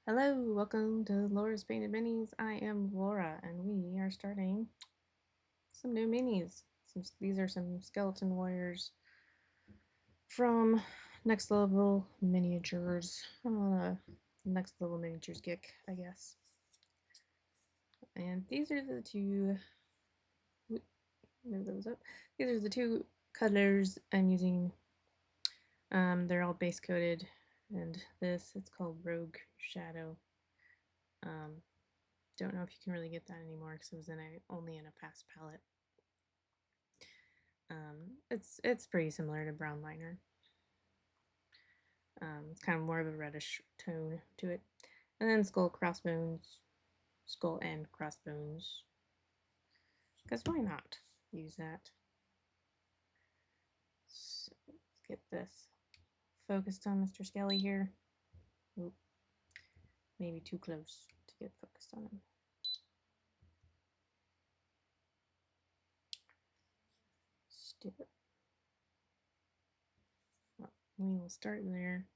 Hello, welcome to Laura's Painted Minis. I am Laura, and we are starting some new minis. These are some skeleton warriors from Next Level Miniatures. Next Level Miniatures Geek, I guess. And these are the two. Move those up. These are the two colors I'm using. They're all base coated, and this it's called Rogue Shadow. Um, don't know if you can really get that anymore because it was only in a past palette. It's pretty similar to Brown Liner. It's kind of more of a reddish tone to it. And then Skull and Crossbones. Because why not use that? So let's get this focused on Mr. Skelly here. Oop, maybe too close to get focused on him. Still. Well, we will start there.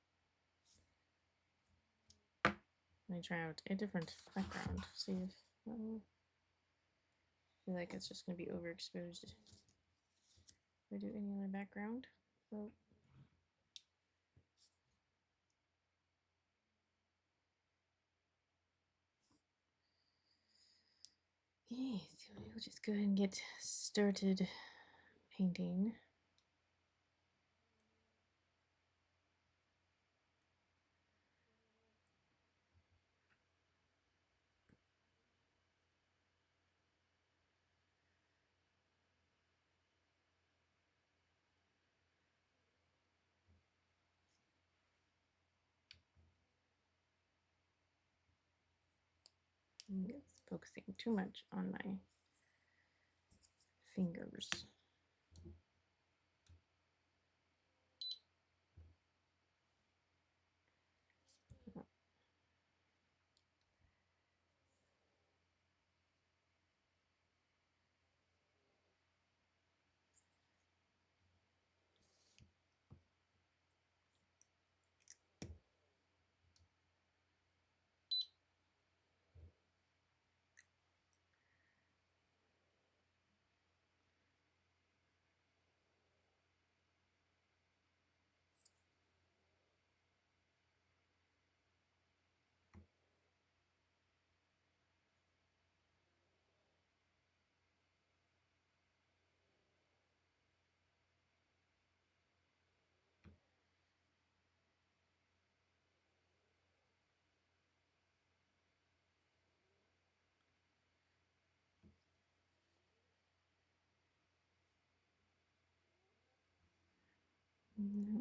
Let me try out a different background. See if I feel like it's just going to be overexposed. If I do any other background. So yeah, so we'll just go ahead and get started painting. It's focusing too much on my fingers.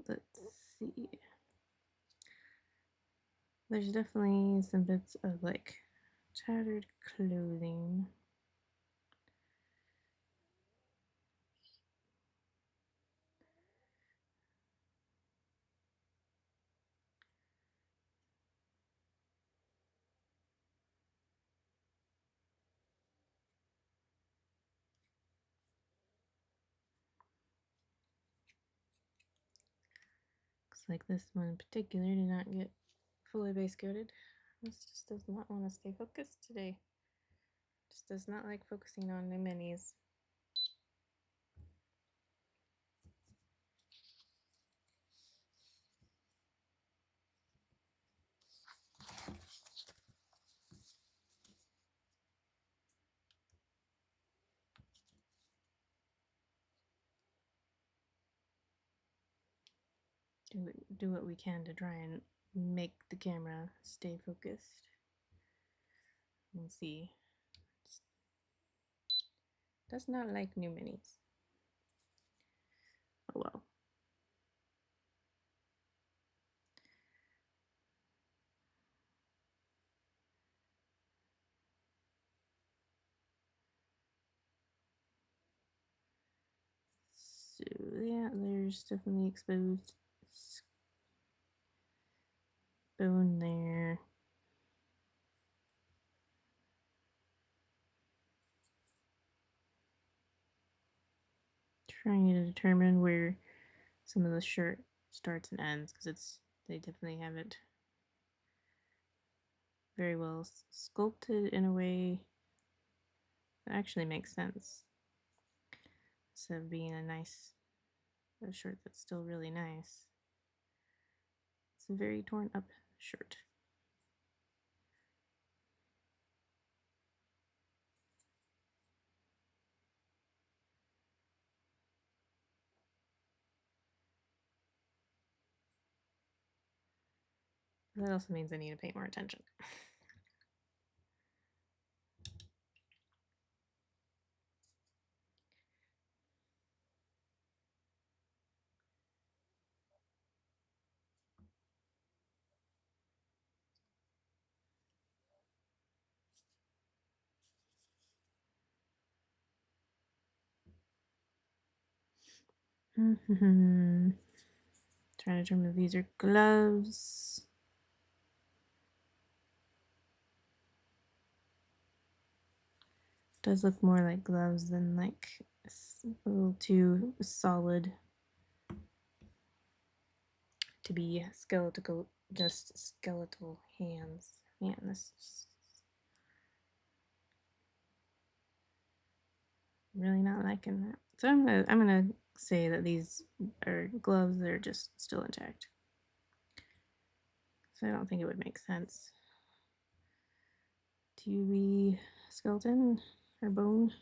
Let's see. There's definitely some bits of like tattered clothing. Looks like this one in particular did not get fully base coated. This just does not want to stay focused today. Just does not like focusing on the minis. Do what we can to try and make the camera stay focused. We'll see. Just does not like new minis. Oh well. So yeah, there's definitely exposed bone there. Trying to determine where some of the shirt starts and ends because they definitely have it very well sculpted in a way that actually makes sense. Instead of being a shirt that's still really nice. It's a very torn up shirt. That also means I need to pay more attention. Trying to determine if these are gloves. Does look more like gloves than like a little too solid to be skeletal, just skeletal hands. Man, this is really not liking that. So I'm gonna say that these are gloves that are just still intact. So I don't think it would make sense to be skeleton or bone.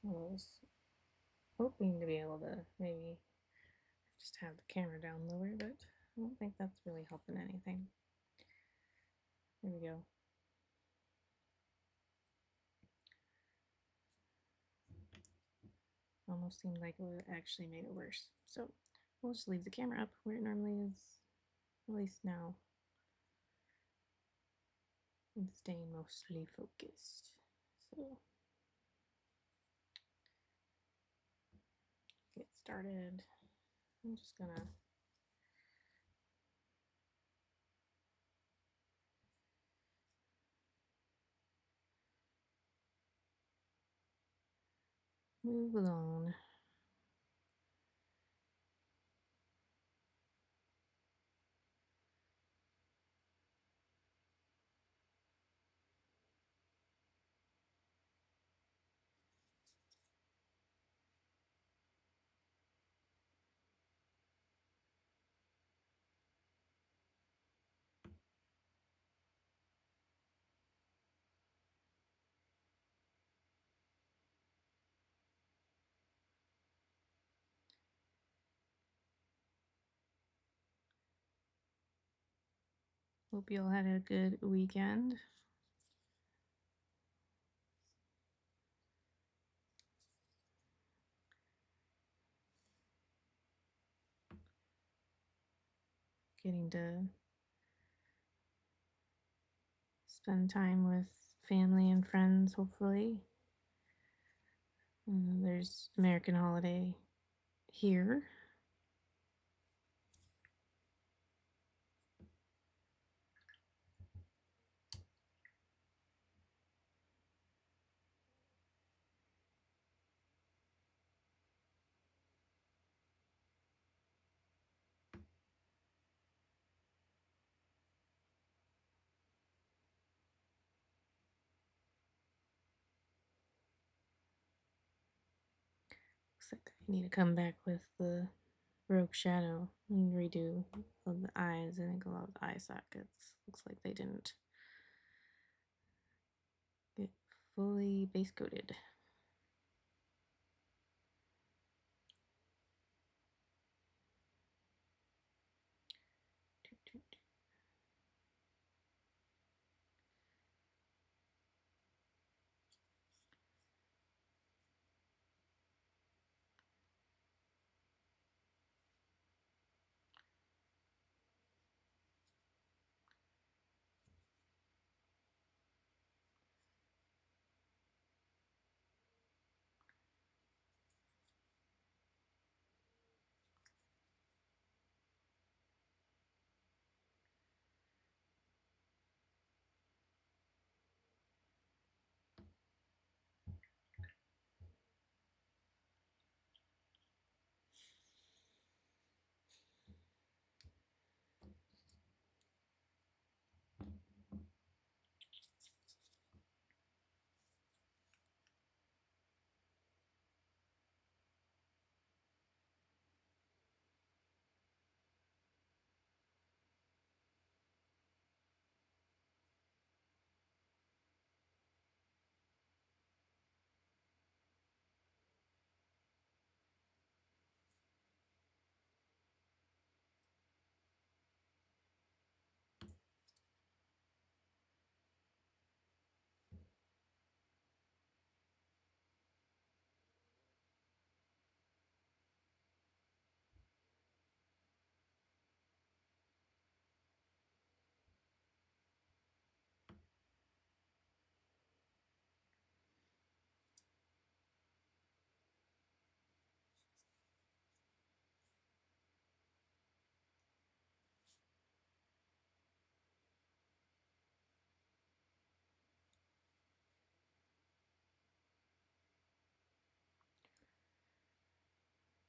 I was hoping to be able to maybe just have the camera down lower, but I don't think that's really helping anything. There we go. Almost seemed like it would actually made it worse. So we'll just leave the camera up where it normally is, at least now, and staying mostly focused. So get started. I'm just gonna move along. Hope you all had a good weekend. Getting to spend time with family and friends, hopefully. There's American holiday here. I need to come back with the Rogue Shadow and redo of the eyes and go out the eye sockets. Looks like they didn't get fully base coated.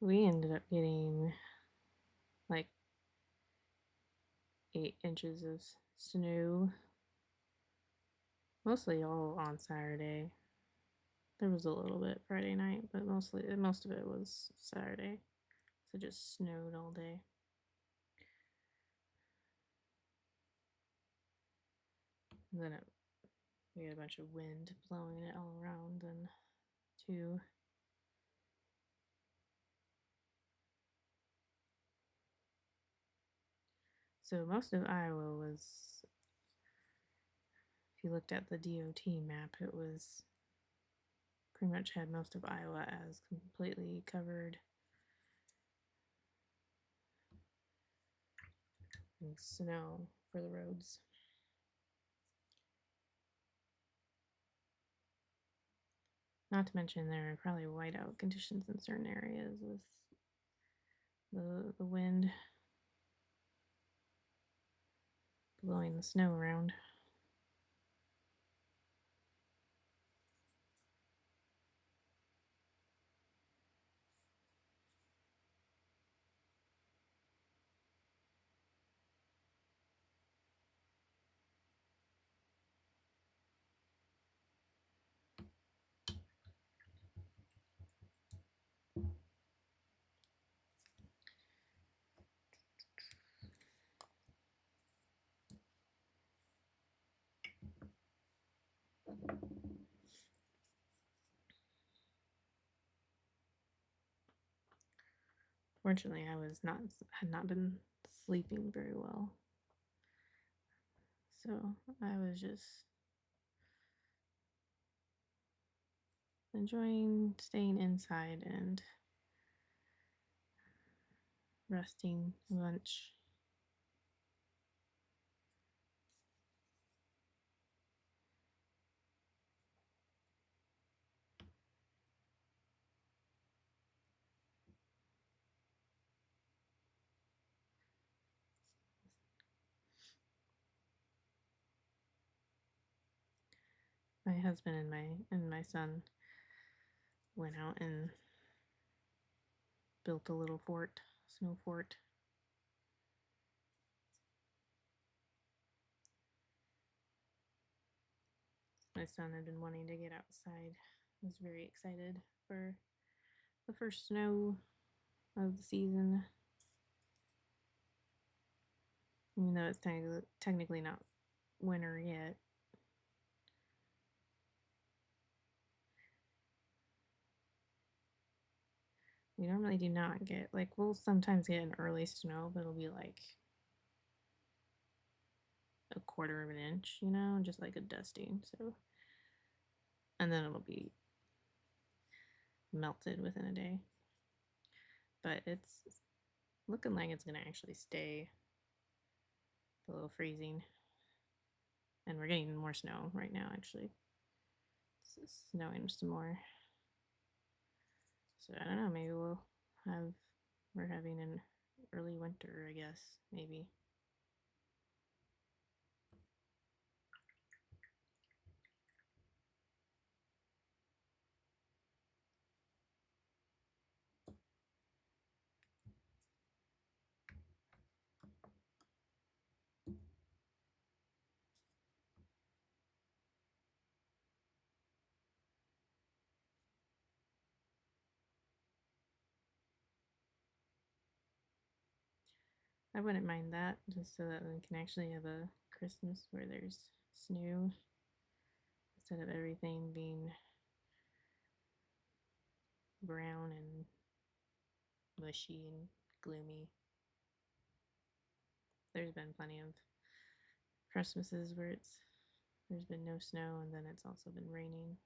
We ended up getting like 8 inches of snow, mostly all on Saturday. There was a little bit Friday night, but most of it was Saturday. So it just snowed all day. And then we had a bunch of wind blowing it all around, and too. So most of Iowa was, if you looked at the DOT map, it was pretty much had most of Iowa as completely covered in snow for the roads. Not to mention there are probably whiteout conditions in certain areas with the wind blowing the snow around. Fortunately, had not been sleeping very well, so I was just enjoying staying inside and resting a bunch. My husband and my son went out and built a little snow fort. My son had been wanting to get outside. I was very excited for the first snow of the season, even though it's technically not winter yet. We normally do not get, like, we'll sometimes get an early snow, but it'll be like a quarter of an inch, you know, just like a dusting. So, and then it'll be melted within a day. But it's looking like it's going to actually stay below freezing. And we're getting more snow right now, actually. It's snowing some more. So I don't know, maybe we're having an early winter, I guess, maybe. I wouldn't mind that, just so that we can actually have a Christmas where there's snow instead of everything being brown and mushy and gloomy. There's been plenty of Christmases where there's been no snow and then it's also been raining.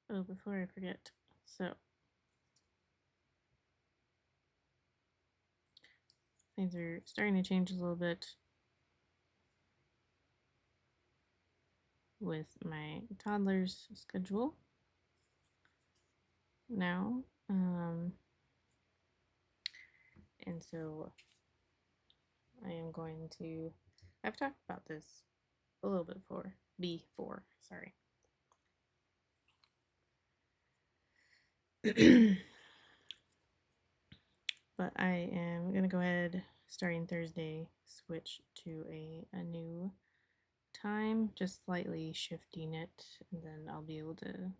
Oh, before I forget, so things are starting to change a little bit with my toddler's schedule now. And so I am going to, I've talked about this a little bit before, sorry. But I am going to go ahead, starting Thursday, switch to a new time, just slightly shifting it, and then I'll be able to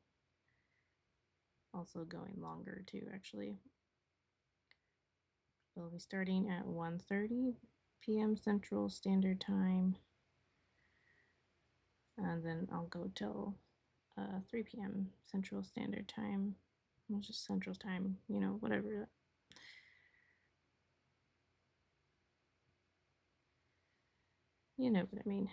also going longer too, actually. We'll be starting at 1:30 p.m. Central Standard Time, and then I'll go till 3 p.m. Central Standard Time. Well, just Central Time, you know, whatever. You know what I mean.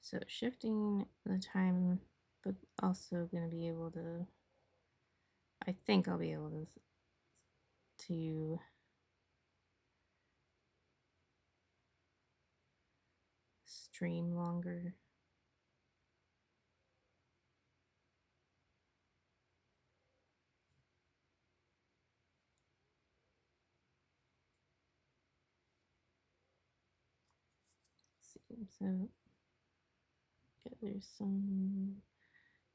So shifting the time, but also going to be able to, I think I'll be able to stream longer. Let's see, so there's some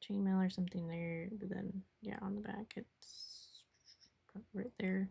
chainmail or something there, but then yeah, on the back it's right there.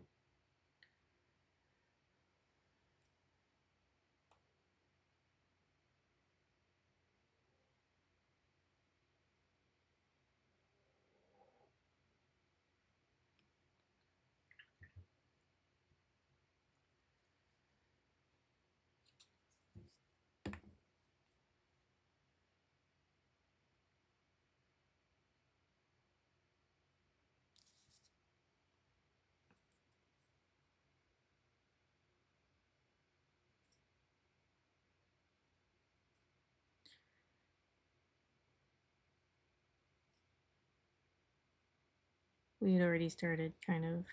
We had already started kind of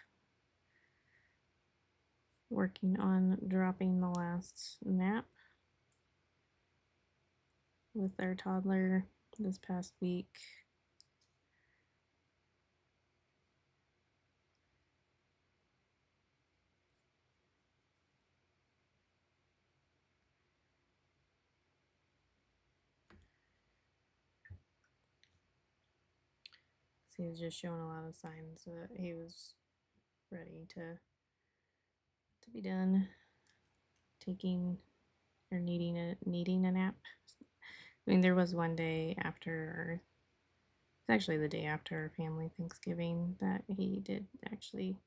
working on dropping the last nap with our toddler this past week. So he was just showing a lot of signs that he was ready to be done taking or needing a nap. I mean, there was one day after, it's actually the day after our family Thanksgiving, that he did actually,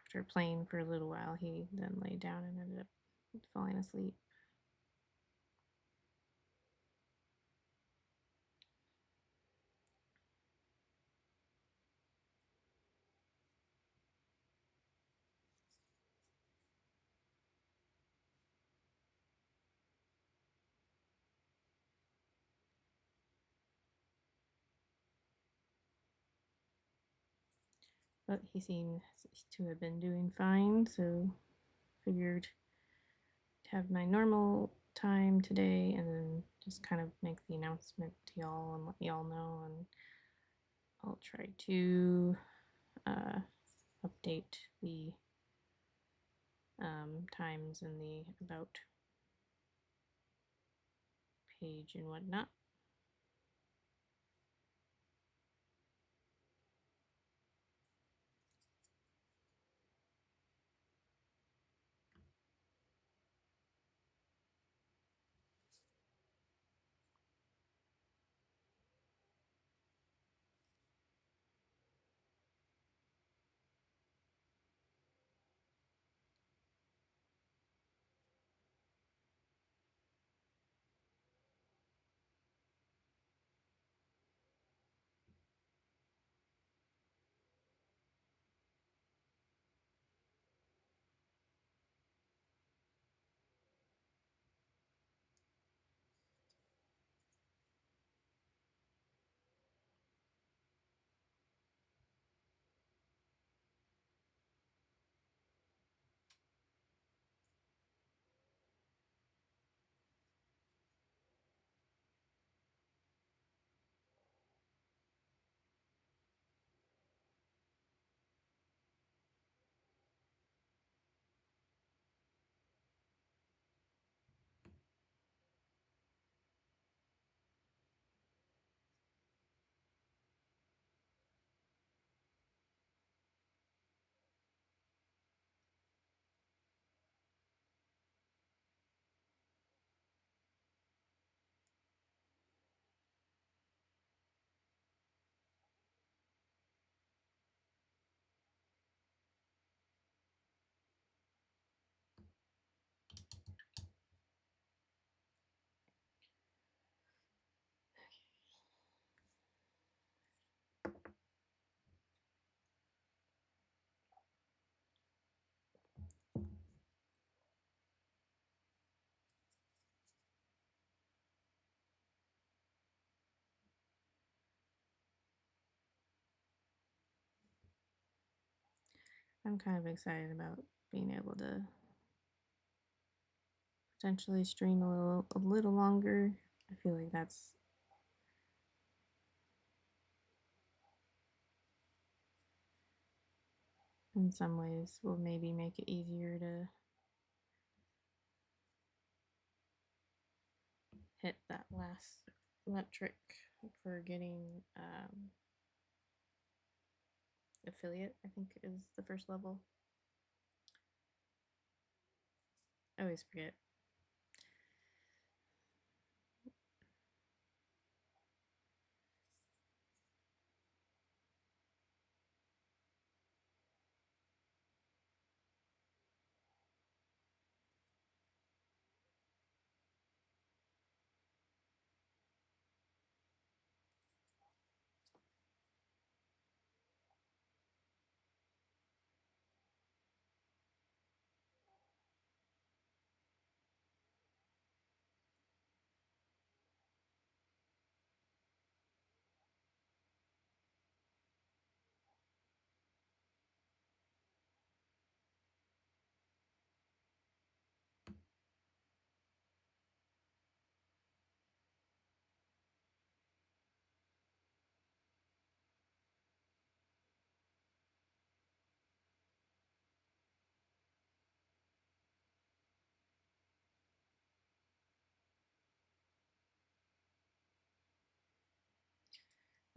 after playing for a little while, he then laid down and ended up falling asleep. But he seems to have been doing fine, so figured to have my normal time today and then just kind of make the announcement to y'all and let y'all know. And I'll try to update the times in the about page and whatnot. I'm kind of excited about being able to potentially stream a little longer. I feel like that's in some ways will maybe make it easier to hit that last metric for getting affiliate, I think is the first level. I always forget.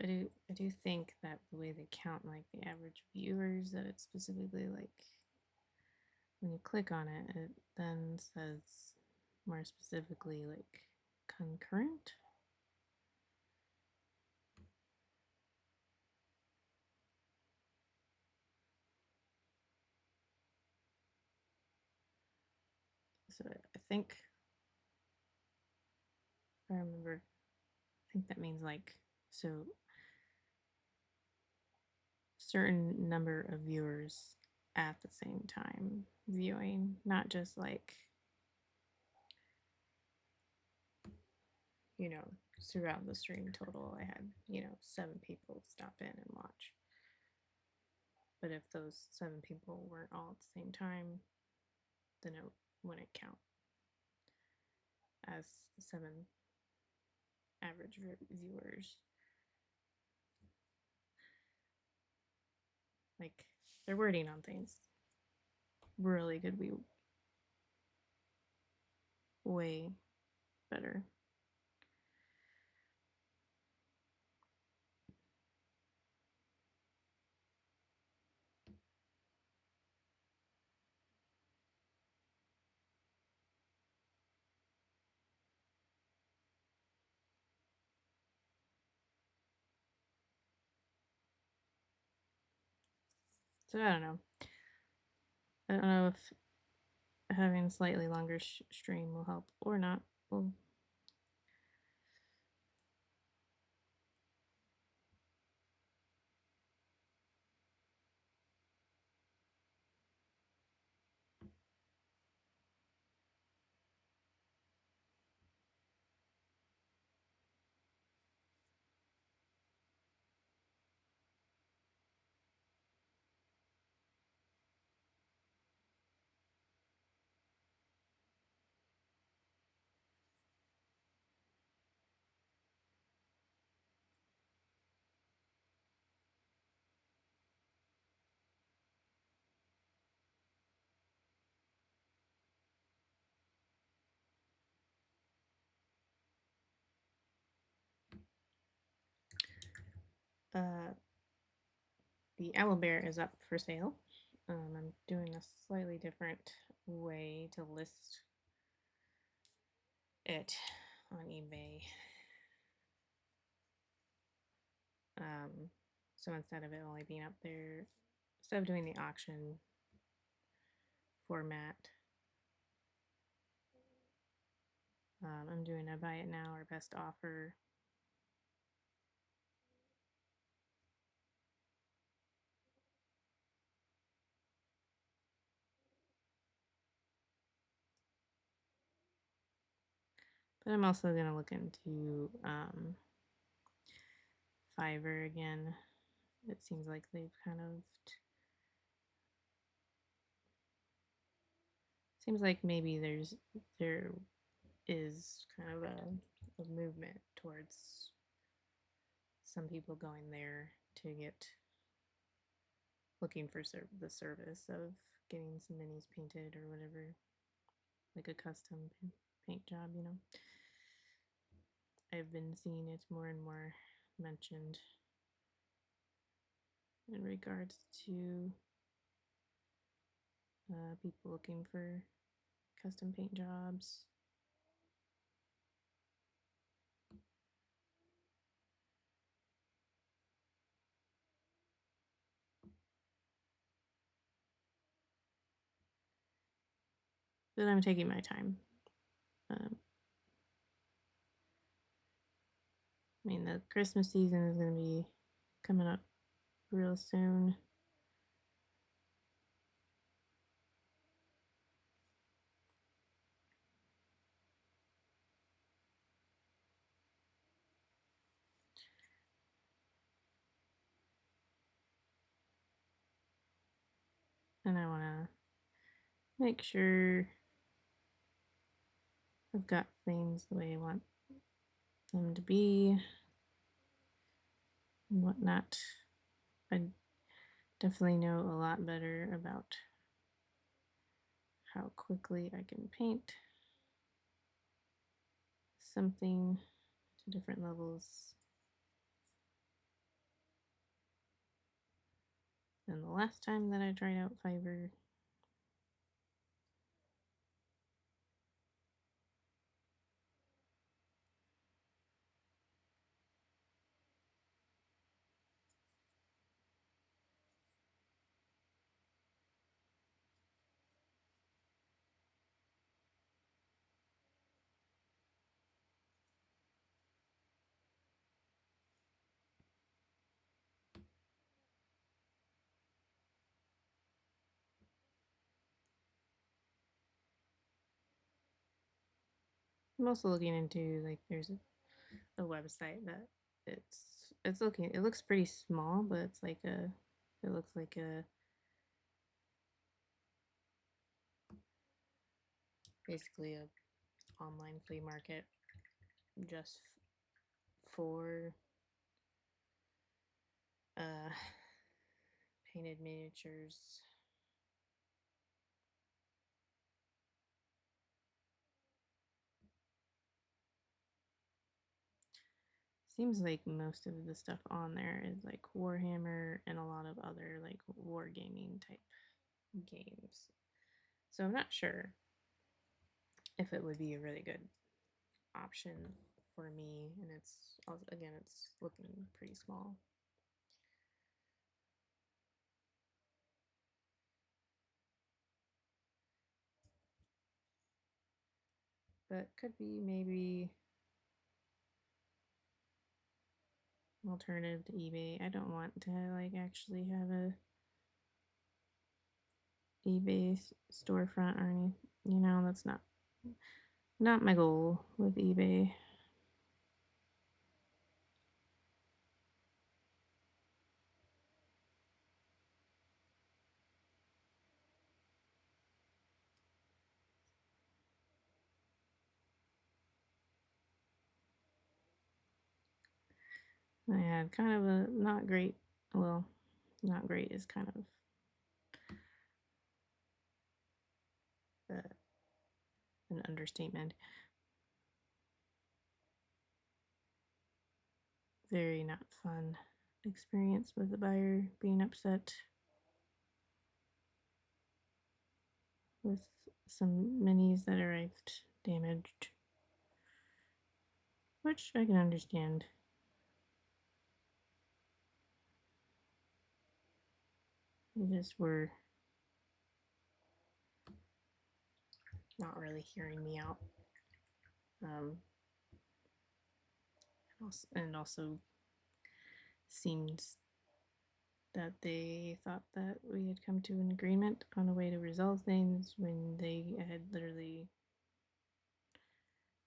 I do think that the way they count like the average viewers, that it's specifically like when you click on it, it then says more specifically like concurrent. So I think, if I remember, I think that means like, so certain number of viewers at the same time viewing, not just like, you know, throughout the stream total, I had, 7 people stop in and watch. But if those 7 people weren't all at the same time, then it wouldn't count as 7 average viewers. Like, their wording on things really could be way better. So I don't know. I don't know if having a slightly longer stream will help or not. Well, uh, the owl bear is up for sale. I'm doing a slightly different way to list it on eBay. So instead of it only being up there, instead of doing the auction format, I'm doing a buy it now or best offer. But I'm also going to look into Fiverr again. It seems like they've kind of Seems like maybe there is kind of a movement towards some people going there to get looking for the service of getting some minis painted or whatever, like a custom paint job, you know. I've been seeing it more and more mentioned in regards to people looking for custom paint jobs. But I'm taking my time. I mean, the Christmas season is going to be coming up real soon. And I want to make sure I've got things the way I want them to be and whatnot. I definitely know a lot better about how quickly I can paint something to different levels than the last time that I tried out Fiverr. I'm also looking into like there's a website that it looks pretty small, but it looks like a basically a online flea market just for uh painted miniatures. Seems like most of the stuff on there is like Warhammer and a lot of other like wargaming type games. So I'm not sure if it would be a really good option for me. And it's again, it's looking pretty small. But could be maybe an alternative to eBay. I don't want to like actually have a eBay storefront or anything. You know, that's not my goal with eBay. I had kind of a not great, well, not great is kind of an understatement. Very not fun experience with the buyer being upset with some minis that arrived damaged, which I can understand. They just were not really hearing me out. Um, and also seemed that they thought that we had come to an agreement on a way to resolve things when they had literally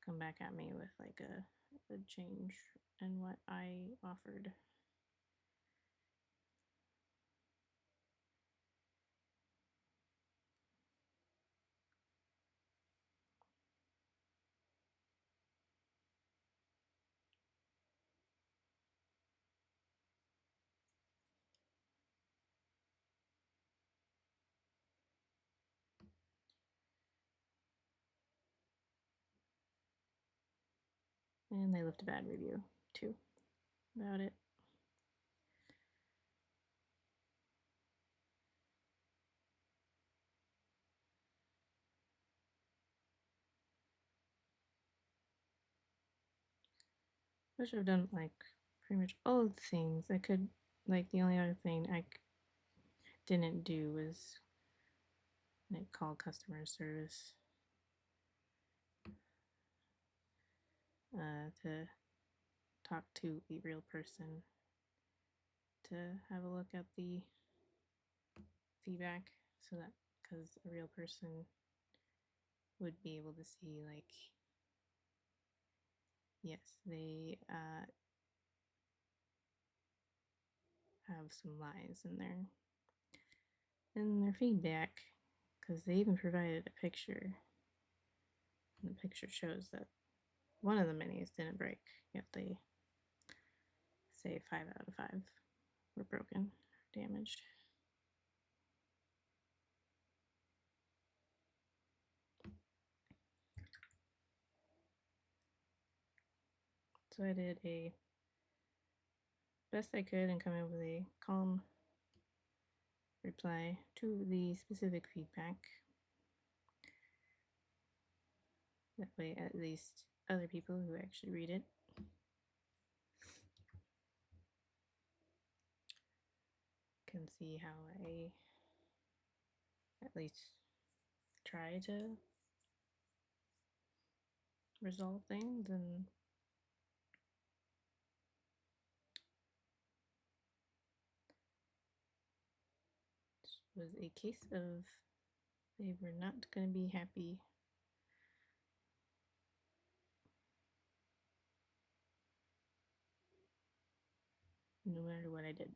come back at me with like a change in what I offered. And they left a bad review too about it. I should have done like pretty much all of the things I could. Like the only other thing I didn't do was like call customer service to talk to a real person to have a look at the feedback, so that because a real person would be able to see like, yes, they have some lies in their feedback, because they even provided a picture, and the picture shows that one of the minis didn't break, yet they say 5 out of 5 were broken, damaged. So I did a best I could and come up with a calm reply to the specific feedback. That way, at least other people who actually read it can see how I at least try to resolve things. And this was a case of they were not going to be happy no matter what I did.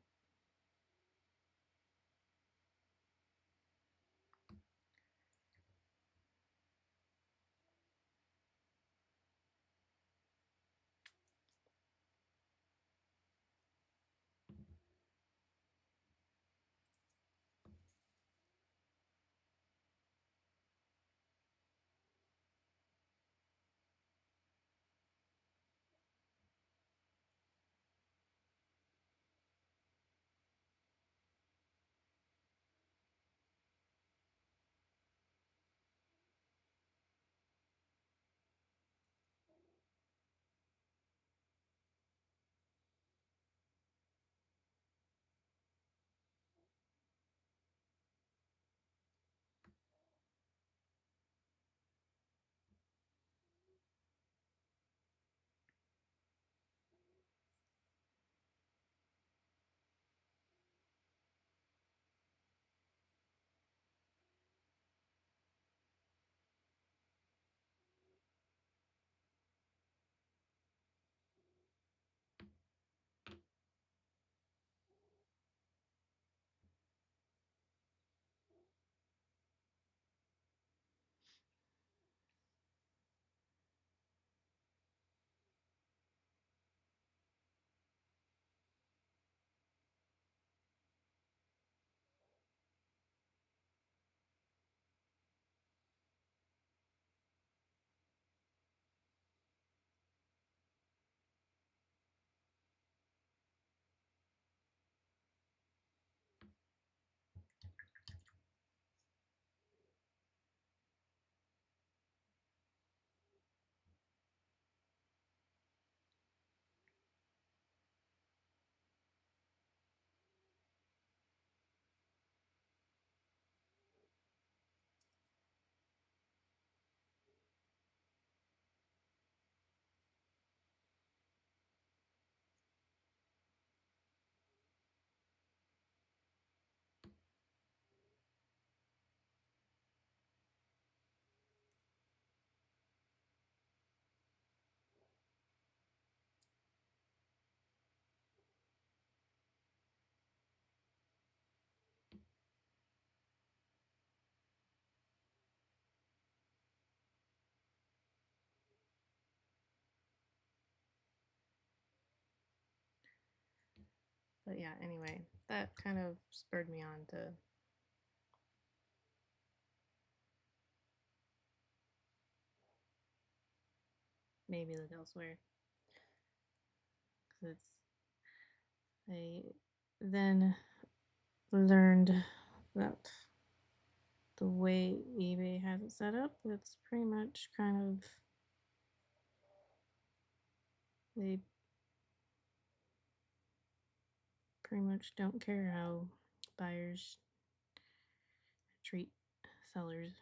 But yeah, anyway, that kind of spurred me on to maybe look elsewhere. I then learned that the way eBay has it set up, it's pretty much kind of they pretty much don't care how buyers treat sellers.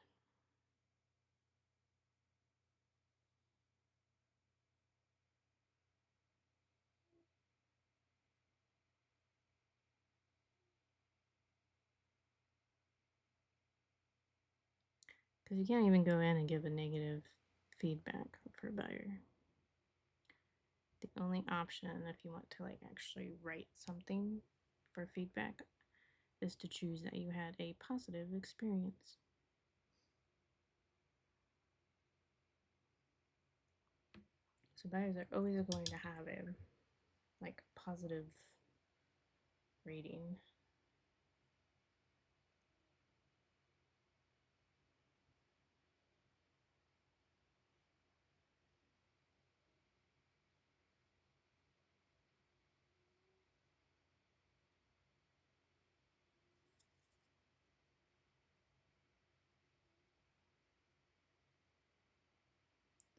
Because you can't even go in and give a negative feedback for a buyer. The only option, if you want to like actually write something for feedback, is to choose that you had a positive experience. So buyers are always going to have a like positive rating.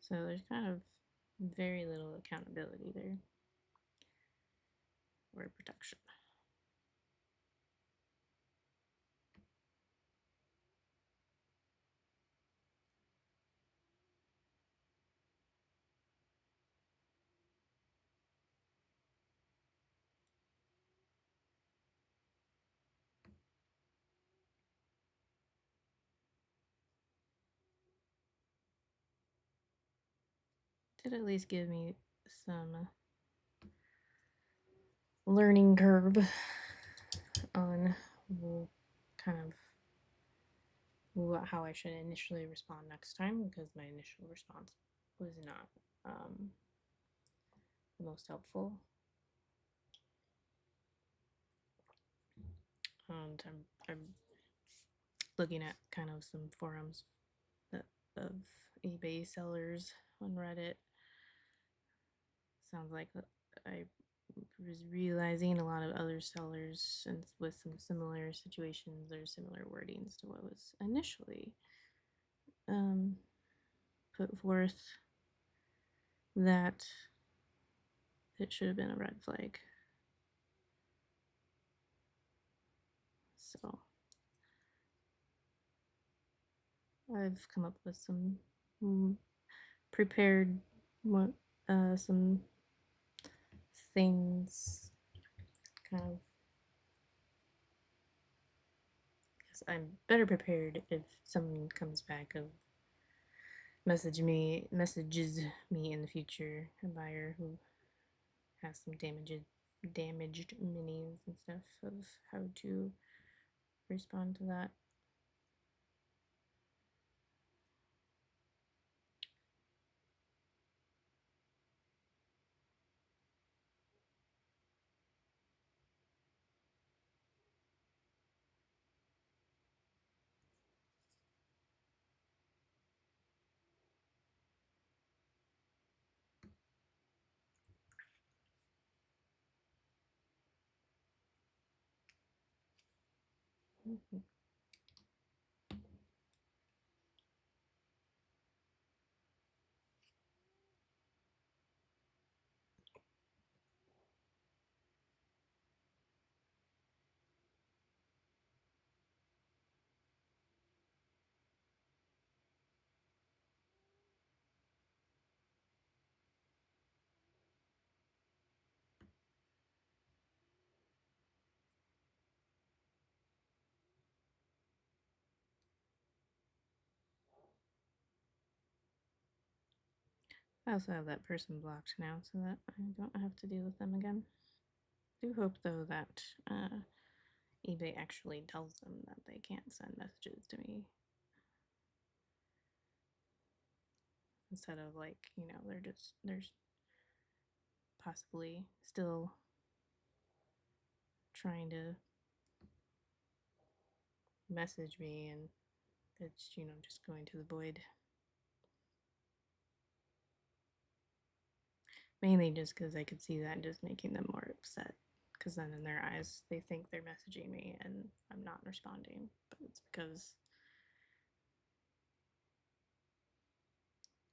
So there's kind of very little accountability there or protection. Did at least give me some learning curve on kind of how I should initially respond next time, because my initial response was not the most helpful. And I'm looking at kind of some forums of eBay sellers on Reddit. Sounds like I was realizing a lot of other sellers and with some similar situations or similar wordings to what was initially put forth, that it should have been a red flag. So I've come up with some prepared some things, kind of. Guess I'm better prepared if someone comes back of messages me in the future, a buyer who has some damaged minis and stuff, of how to respond to that. Mm-hmm. I also have that person blocked now so that I don't have to deal with them again. I do hope though that eBay actually tells them that they can't send messages to me, instead of like, they're possibly still trying to message me and it's just going to the void. Mainly just because I could see that just making them more upset. Because then in their eyes, they think they're messaging me and I'm not responding. But it's because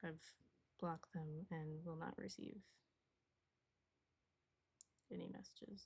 I've blocked them and will not receive any messages.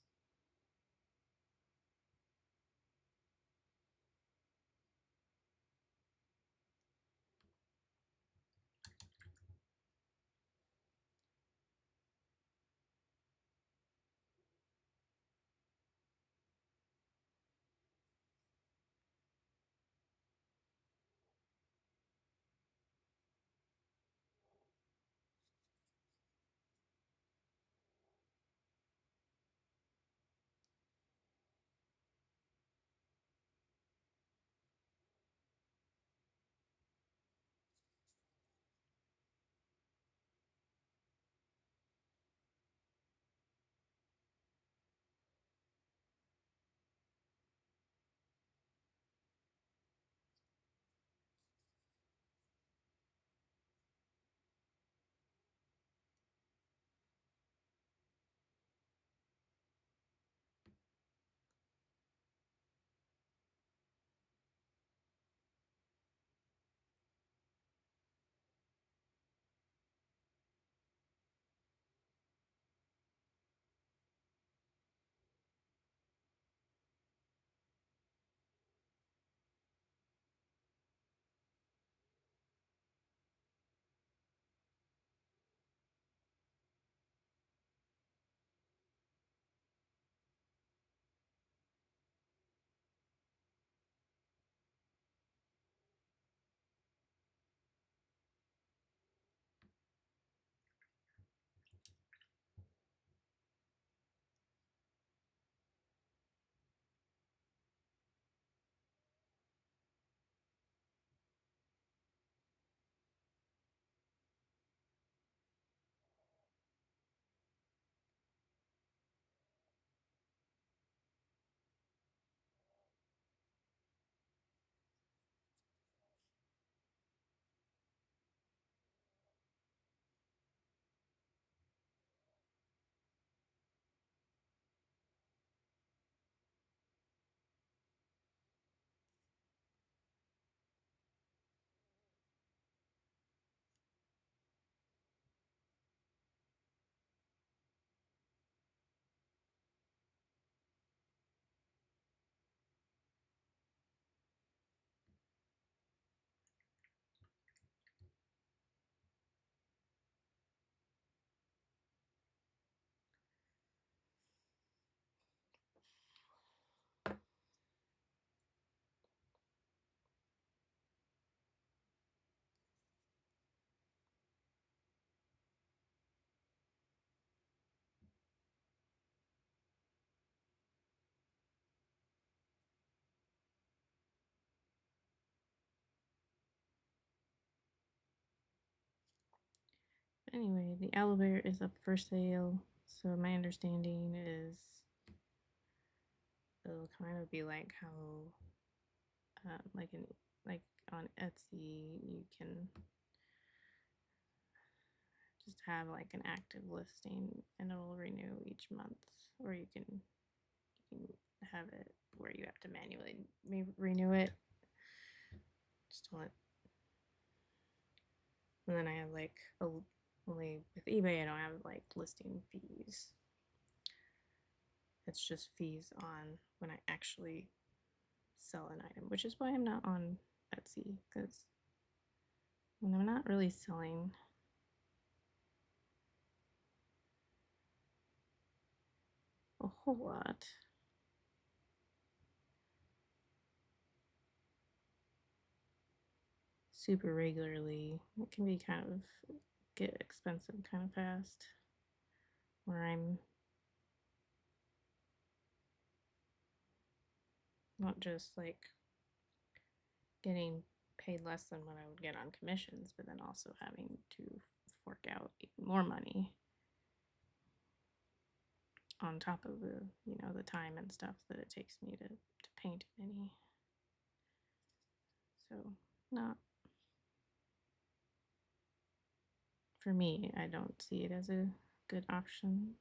Anyway, the aloe is up for sale. So my understanding is it'll kind of be like how, like in like on Etsy, you can just have like an active listing and it'll renew each month, or you can have it where you have to manually renew it. Just don't let, and then I have like only with eBay I don't have like listing fees. It's just fees on when I actually sell an item, which is why I'm not on Etsy, because when I'm not really selling a whole lot, super regularly, it can be kind of get expensive kind of fast. Where I'm not just like getting paid less than what I would get on commissions, but then also having to fork out even more money on top of the the time and stuff that it takes me to paint a mini. So not for me. I don't see it as a good option.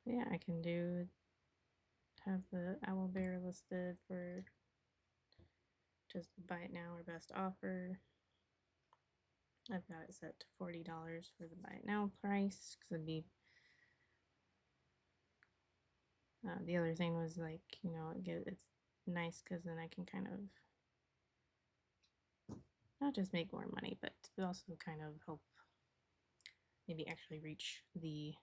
Yeah, I can have the owl bear listed for just buy it now or best offer. I've got it set to $40 for the buy it now price because it'd be. The other thing was like, it's nice because then I can kind of not just make more money, but also kind of help maybe actually reach the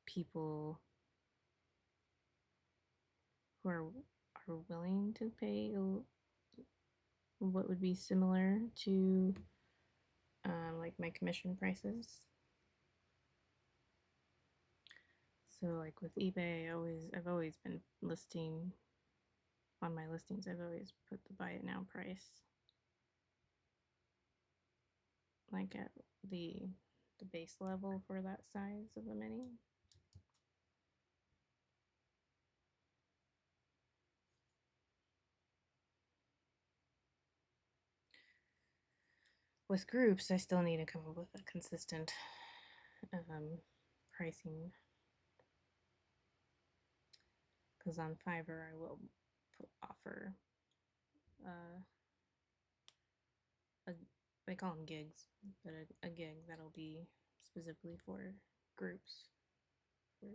people who are willing to pay what would be similar to like my commission prices. So like with eBay, I've always been listing on my listings. I've always put the buy it now price like at the base level for that size of a mini. With groups, I still need to come up with a consistent pricing because on Fiverr I will offer a, they call them gigs, but a gig that'll be specifically for groups. For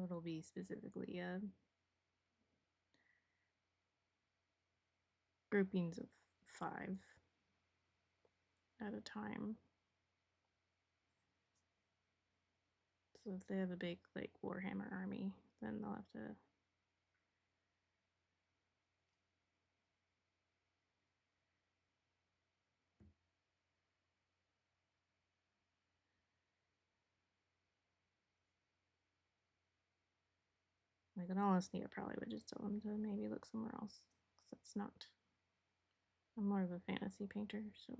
it'll be specifically groupings of 5 at a time. So if they have a big like Warhammer army, then they'll have to like in all honesty, I probably would just tell them to maybe look somewhere else because that's not. I'm more of a fantasy painter, so.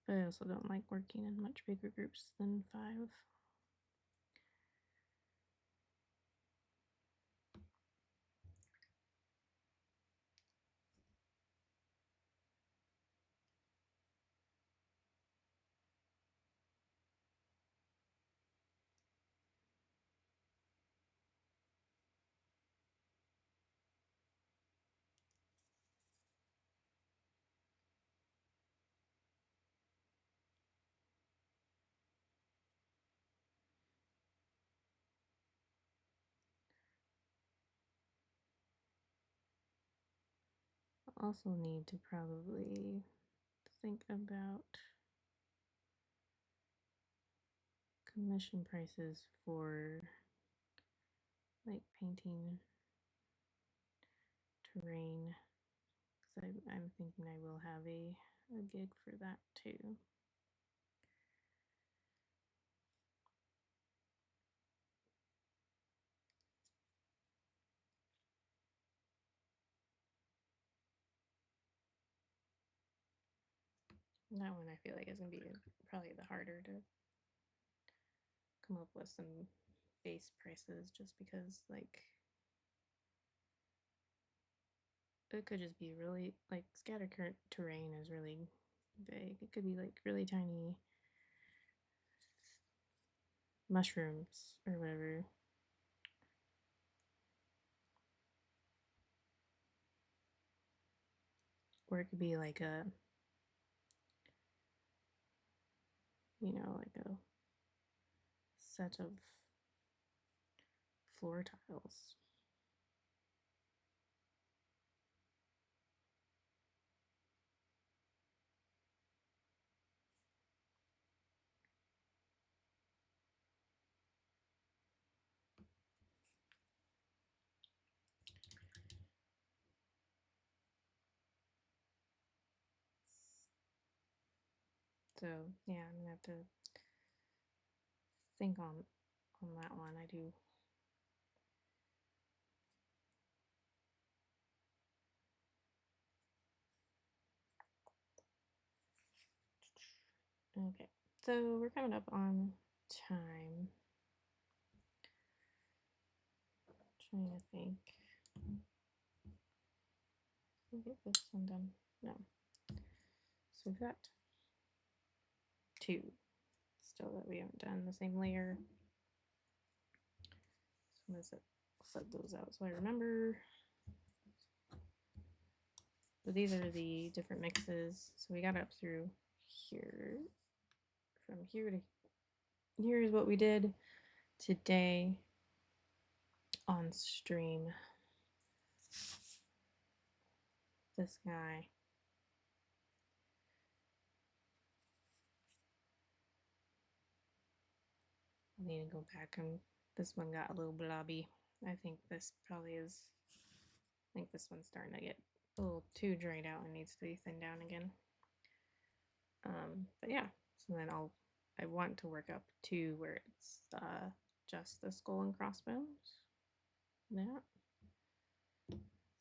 But I also don't like working in much bigger groups than 5. I also need to probably think about commission prices for like painting terrain because I'm thinking I will have a gig for that too. And that one I feel like is going to be probably the harder to come up with some base prices just because like it could just be really like scattered terrain is really vague. It could be like really tiny mushrooms or whatever. Or it could be like a, like a set of floor tiles. So yeah, I'm gonna have to think on that one. I do. Okay, so we're coming up on time. I'm trying to think. We'll get this one done. No. So we've got two still that we haven't done the same layer. So I'm gonna set those out so I remember. So these are the different mixes. So we got up through here. From here to here is what we did today on stream. This guy. I need to go back, and this one got a little blobby. I think this probably is. I think this one's starting to get a little too dried out and needs to be thinned down again. But yeah, so then I want to work up to where it's just the skull and crossbones. That.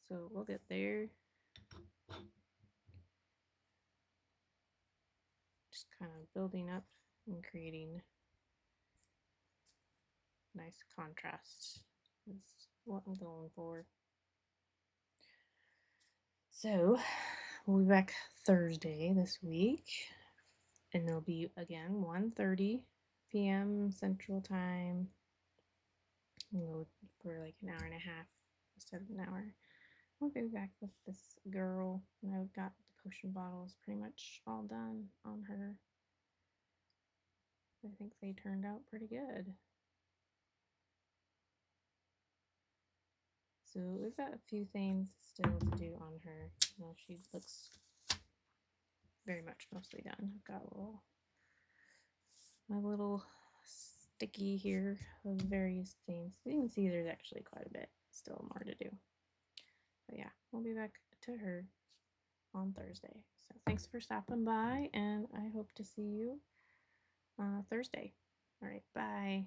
So we'll get there. Just kind of building up and creating nice contrast is what I'm going for. So we'll be back Thursday this week, and it'll be again 1:30 p.m. Central Time. We'll go for like an hour and a half instead of an hour. We'll be back with this girl, and I've got the potion bottles pretty much all done on her. I think they turned out pretty good. So we've got a few things still to do on her. She looks very much mostly done. I've got my little sticky here of various things. You can see there's actually quite a bit still more to do. But yeah, we'll be back to her on Thursday. So thanks for stopping by, and I hope to see you Thursday. All right, bye.